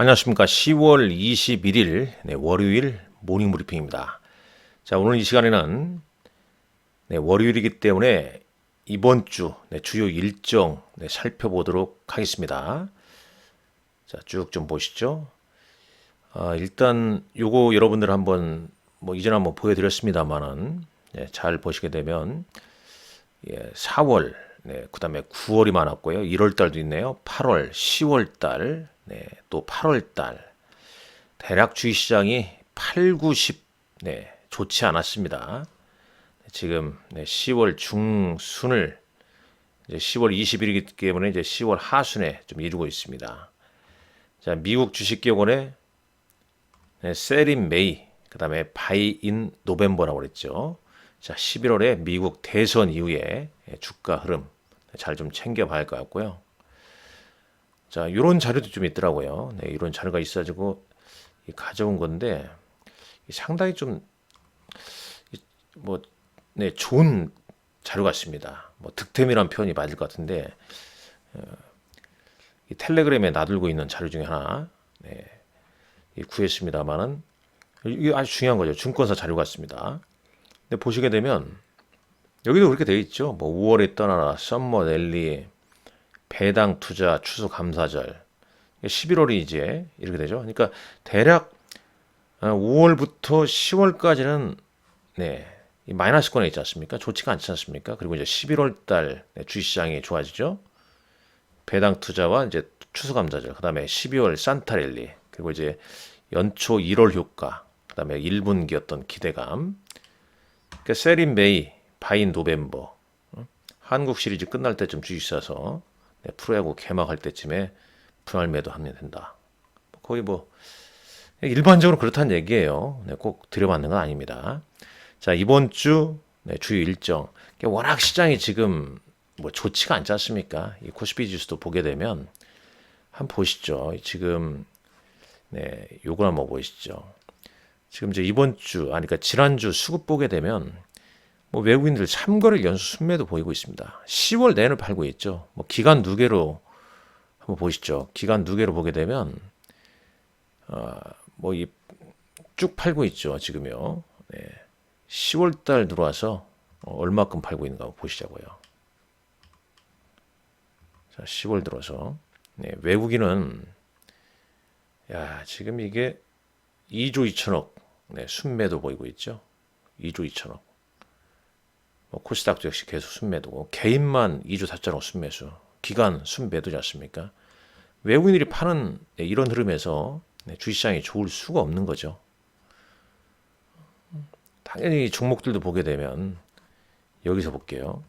안녕하십니까. 10월 21일 월요일 모닝 브리핑입니다. 자, 오늘 이 시간에는 월요일이기 때문에 이번 주 주요 일정 살펴보도록 하겠습니다. 자, 쭉 좀 보시죠. 일단 요거 여러분들 한번 이전에 한번 보여드렸습니다만은 잘 보시게 되면 4월, 그다음에 9월이 많았고요. 1월 달도 있네요. 8월, 10월 달, 또 8월 달. 대략 주식시장이 8, 9, 10, 좋지 않았습니다. 지금 10월 중순을 이제 10월 20일이기 때문에 이제 10월 하순에 좀 이루고 있습니다. 자, 미국 주식기업원의 셀인 메이, 그다음에 바이 인 노벤버라고 그랬죠. 자, 11월에 미국 대선 이후에 주가 흐름 잘 좀 챙겨봐야 할 것 같고요. 자, 이런 자료도 좀 있더라고요. 이런 자료가 있어가지고 가져온 건데 상당히 좀 좋은 자료 같습니다. 득템이란 표현이 맞을 것 같은데 이 텔레그램에 놔두고 있는 자료 중에 하나 구했습니다만은 이게 아주 중요한 거죠. 증권사 자료 같습니다. 근데 보시게 되면 여기도 그렇게 되어 있죠. 5월에 떠나라, 썸머 랠리, 배당 투자, 추수 감사절, 11월이 이제 이렇게 되죠. 그러니까 대략 5월부터 10월까지는 이 마이너스권에 있지 않습니까? 좋지가 않지 않습니까? 그리고 이제 11월 달 주식시장이 좋아지죠. 배당 투자와 이제 추수감사절, 그다음에 12월 산타랠리, 그리고 이제 연초 1월 효과, 그다음에 1분기 어떤 기대감. 그러니까 셀인 메이, 바인 노벤버. 한국 시리즈 끝날 때쯤 주식 사서 프로야구 개막할 때쯤에 분할 매도하면 된다. 거의 일반적으로 그렇다는 얘기예요. 꼭 들여맞는 건 아닙니다. 자, 이번 주 주요 일정. 워낙 시장이 지금 좋지가 않지 않습니까? 이 코스피 지수도 보게 되면 한번 보시죠. 지금 요걸 한번 보시죠. 지금 이제 이번 주, 그러니까 지난주 수급 보게 되면 외국인들 3거래일 연속 순매도 보이고 있습니다. 10월 내내 팔고 있죠. 기간 누계로 한번 보시죠. 기간 누계로 보게 되면 이 쭉 팔고 있죠. 지금요. 10월 달 들어와서 얼마큼 팔고 있는가 보시자고요. 자, 10월 들어서 외국인은 지금 이게 2조 2천억 순매도 보이고 있죠. 2조 2천억. 코스닥도 역시 계속 순매도고 개인만 2조 4천억 순매수. 기간 순매도지 않습니까? 외국인들이 파는 이런 흐름에서 주식시장이 좋을 수가 없는 거죠. 당연히 종목들도 보게 되면 여기서 볼게요.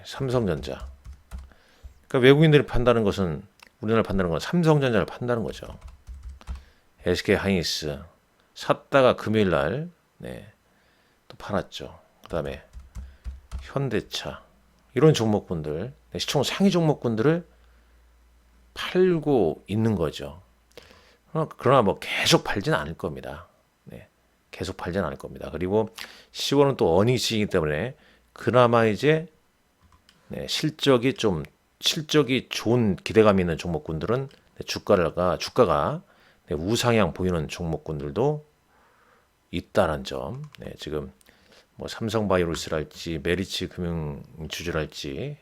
삼성전자. 그러니까 외국인들이 판다는 것은 우리나라 판다는 건 삼성전자를 판다는 거죠. SK 하이닉스 샀다가 금요일 날 또 팔았죠. 그다음에 현대차 이런 종목군들 시총 상위 종목군들을 팔고 있는 거죠. 그러나 계속 팔지는 않을 겁니다. 계속 팔지는 않을 겁니다. 그리고 10월은 또 어닝시이기 때문에 그나마 이제 실적이 좋은 기대감 있는 종목군들은 주가가 우상향 보이는 종목군들도 있다는 점. 지금 삼성바이오로스랄지 메리츠 금융주주랄지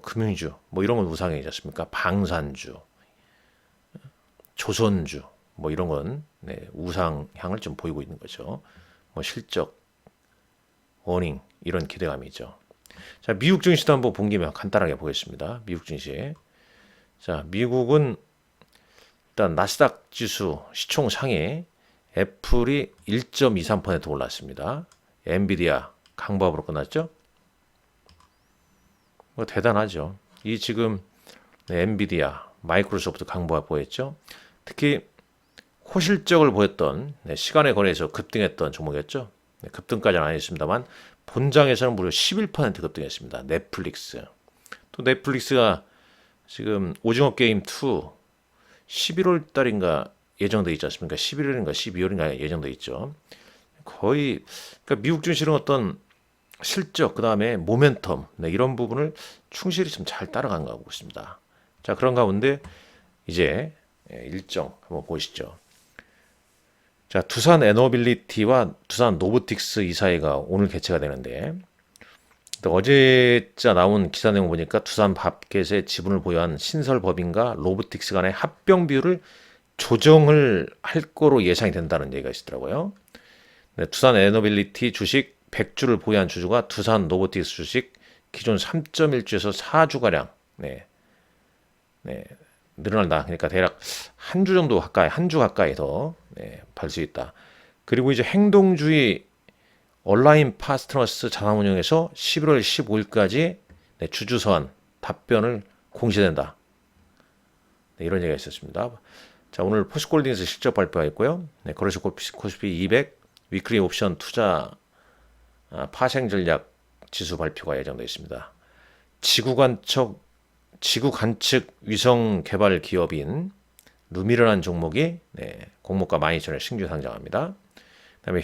금융주 이런 건 우상향이지 않습니까? 방산주, 조선주 이런 건 우상향을 좀 보이고 있는 거죠. 실적, 어닝 이런 기대감이죠. 자, 미국 증시도 한번 본 김에 간단하게 보겠습니다. 미국 증시. 자, 미국은 일단 나스닥 지수 시총 상위 애플이 1.23% 올랐습니다. 엔비디아 강보합으로 끝났죠. 대단하죠. 이 지금 엔비디아, 마이크로소프트 강보합 보였죠. 특히 호실적을 보였던 시간의 거래에서 급등했던 종목이었죠. 급등까지는 아니었습니다만 본장에서는 무려 11% 급등했습니다. 넷플릭스. 또 넷플릭스가 지금 오징어 게임 2 11월 달인가 예정돼 있지 않습니까? 11월인가 12월인가 예정돼 있죠. 거의 그러니까 미국 증시는 어떤 실적 그다음에 모멘텀 이런 부분을 충실히 좀 잘 따라간 것 같고 있습니다. 자, 그런 가운데 이제 일정 한번 보시죠. 자, 두산 에너빌리티와 두산 노브틱스 이 사이가 오늘 개최가 되는데 어제자 나온 기사 내용 보니까 두산 밥켓에 지분을 보유한 신설법인과 로보틱스 간의 합병 비율을 조정을 할 거로 예상이 된다는 얘기가 있더라고요. 네, 두산 에너빌리티 주식 100주를 보유한 주주가 두산 노보틱스 주식 기존 3.1주에서 4주가량 늘어난다. 그러니까 대략 한 주 정도 가까이, 한 주 가까이 더 팔 수 있다. 그리고 이제 행동주의 온라인 파트너스 자산운용에서 11월 15일까지 주주 서한 답변을 공시된다. 이런 얘기가 있었습니다. 자, 오늘 포스코홀딩스 실적 발표가 있고요. 거래소 코스피 200 위클리 옵션 투자 파생 전략 지수 발표가 예정되어 있습니다. 지구 관측 위성 개발 기업인 루미르라는 종목이 공모가 12,000원에 신규 상장합니다. 그다음에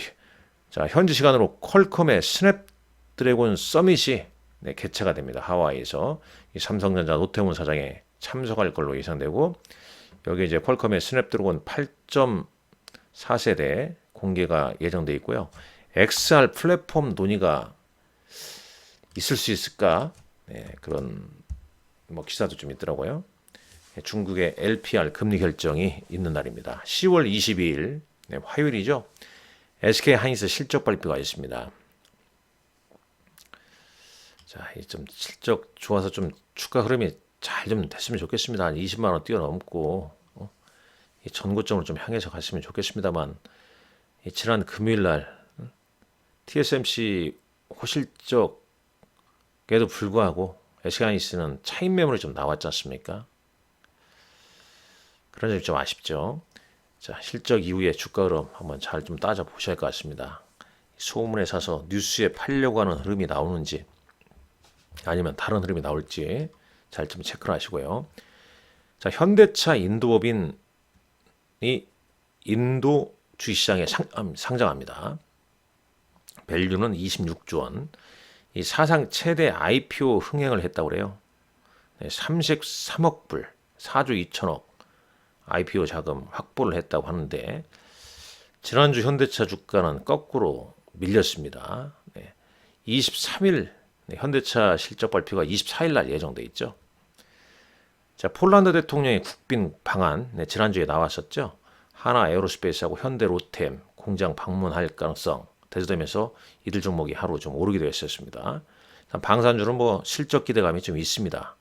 자, 현지 시간으로 퀄컴의 스냅드래곤 서밋이 개최가 됩니다. 하와이에서 이 삼성전자 노태훈 사장이 참석할 걸로 예상되고 여기 이제 퀄컴의 스냅드래곤 8.4세대 공개가 예정돼 있고요. XR 플랫폼 논의가 있을 수 있을까? 그런 뭐 기사도 좀 있더라고요. 중국의 LPR 금리 결정이 있는 날입니다. 10월 22일 화요일이죠. SK 하이닉스 실적 발표가 있습니다. 자, 좀 실적 좋아서 좀 주가 흐름이 잘 좀 됐으면 좋겠습니다. 한 20만 원 뛰어넘고 이 전고점을 좀 향해서 갔으면 좋겠습니다만 지난 금요일 날 TSMC 호실적에도 불구하고 SK 하이닉스는 차익 매물이 좀 나왔지 않습니까? 그런 점이 좀 아쉽죠. 자, 실적 이후에 주가 흐름 한번 잘 좀 따져 보셔야 할 것 같습니다. 소문에 사서 뉴스에 팔려고 하는 흐름이 나오는지 아니면 다른 흐름이 나올지 잘 좀 체크를 하시고요. 자, 현대차 인도법인이 인도 주식시장에 상장합니다. 밸류는 26조 원. 이 사상 최대 IPO 흥행을 했다고 그래요. 33억 불, 4조 2천억 IPO 자금 확보를 했다고 하는데 지난주 현대차 주가는 거꾸로 밀렸습니다. 23일 현대차 실적 발표가 24일 날 예정돼 있죠. 자, 폴란드 대통령의 국빈 방한 지난주에 나왔었죠. 하나 에어로스페이스하고 현대 로템 공장 방문할 가능성 대두되면서 이들 종목이 하루 좀 오르기도 했었습니다. 방산주는 뭐 실적 기대감이 좀 있습니다.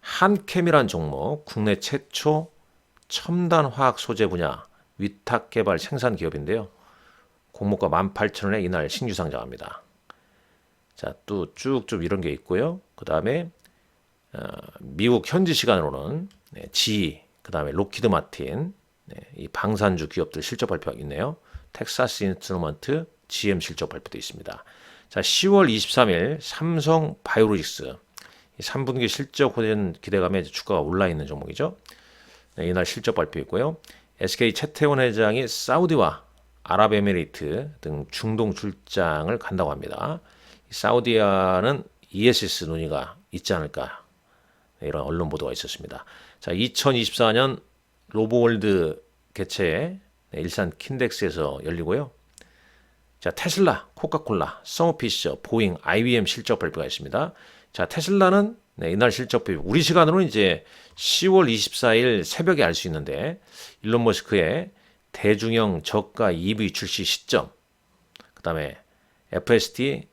한캠이란 종목 국내 최초 첨단 화학 소재 분야 위탁 개발 생산 기업인데요. 공모가 18,000원에 이날 신규 상장합니다. 자, 또 쭉 좀 이런 게 있고요. 그 다음에 미국 현지 시간으로는 GE, 그 다음에 로키드 마틴, 이 방산주 기업들 실적 발표가 있네요. 텍사스 인스트루먼트, GM 실적 발표도 있습니다. 자, 10월 23일 삼성 바이오로직스 3분기 실적 호전 기대감에 주가가 올라 있는 종목이죠. 이날 실적 발표 있고요. SK 최태원 회장이 사우디와 아랍에미리트 등 중동 출장을 간다고 합니다. 사우디아는 ESS 논의가 있지 않을까 이런 언론 보도가 있었습니다. 자, 2024년 로보월드 개최 일산 킨덱스에서 열리고요. 자, 테슬라, 코카콜라, 서머피셔, 보잉, IBM 실적 발표가 있습니다. 자, 테슬라는 이날 실적 발표 우리 시간으로는 이제 10월 24일 새벽에 알 수 있는데 일론 머스크의 대중형 저가 EV 출시 시점, 그 다음에 FSD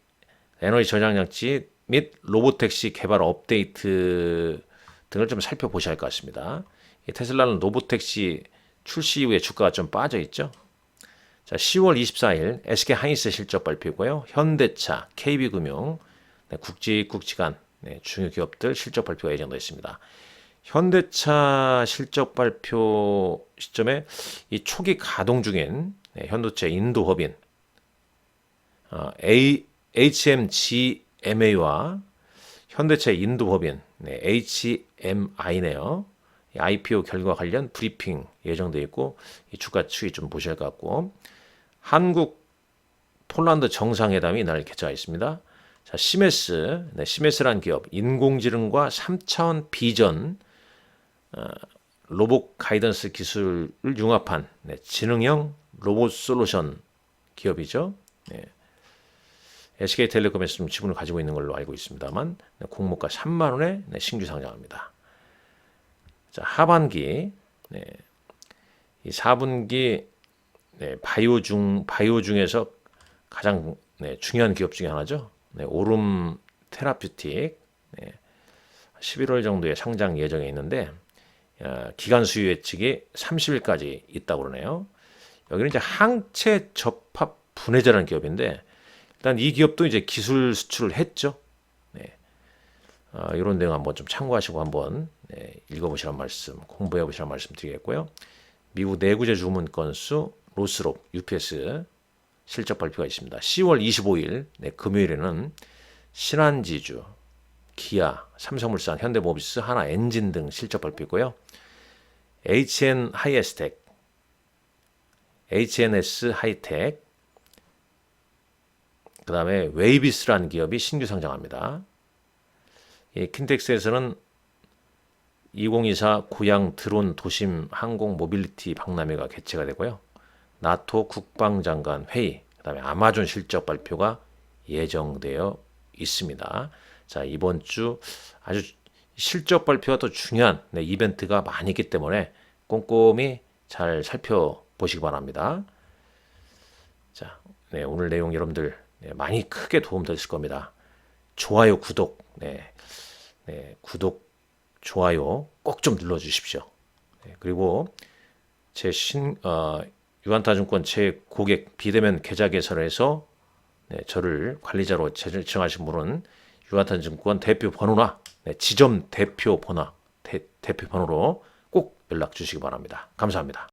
에너지 저장 장치 및 로보택시 개발 업데이트 등을 좀 살펴보셔야 할 것 같습니다. 테슬라는 로보택시 출시 이후에 주가가 좀 빠져 있죠. 자, 10월 24일 SK 하이닉스 실적 발표고요. 현대차, KB금융, 국지간 중요 기업들 실적 발표가 예정되어 있습니다. 현대차 실적 발표 시점에 이 초기 가동 중인 현대차 인도 법인 HMGMA와 현대차 인도 법인 HMI네요. IPO 결과 관련 브리핑 예정되어 있고 이 주가 추이 좀 보셔야 할 것 같고 한국 폴란드 정상회담이 이날 개최가 있습니다. 자, 시메스라는 기업 인공지능과 3차원 비전 로봇 가이던스 기술을 융합한 지능형 로봇 솔루션 기업이죠. SK텔레콤에서 좀 지분을 가지고 있는 걸로 알고 있습니다만 공모가 3만 원에 신규 상장합니다. 자, 하반기 이 4분기 바이오 중에서 가장 중요한 기업 중에 하나죠. 오름 테라퓨틱 11월 정도에 상장 예정에 있는데 기간 수요 예측이 30일까지 있다고 그러네요. 여기는 이제 항체 접합 분해제라는 기업인데 일단 이 기업도 이제 기술 수출을 했죠. 이런 내용 한번 좀 참고하시고 한번 읽어보시란 말씀, 공부해보시란 말씀 드리겠고요. 미국 내구재 주문 건수 로스롭 UPS 실적 발표가 있습니다. 10월 25일 금요일에는 신한지주, 기아, 삼성물산, 현대모비스, 하나엔진 등 실적 발표고요. HN 하이에스텍, HNS 하이텍, 그 다음에 웨이비스라는 기업이 신규 상장합니다. 이 킨텍스에서는 2024 고양 드론 도심 항공 모빌리티 박람회가 개최가 되고요. 나토 국방장관 회의, 그 다음에 아마존 실적 발표가 예정되어 있습니다. 자, 이번 주 아주 실적 발표가 더 중요한 이벤트가 많이 있기 때문에 꼼꼼히 잘 살펴보시기 바랍니다. 자, 오늘 내용 여러분들 많이 크게 도움 되실 겁니다. 좋아요, 구독, 구독, 좋아요 꼭 좀 눌러주십시오. 그리고 제 유한타증권 제 고객 비대면 계좌 개설해서 저를 관리자로 지정하신 분은 유한타증권 대표 번호나 지점 대표 번호로 꼭 연락 주시기 바랍니다. 감사합니다.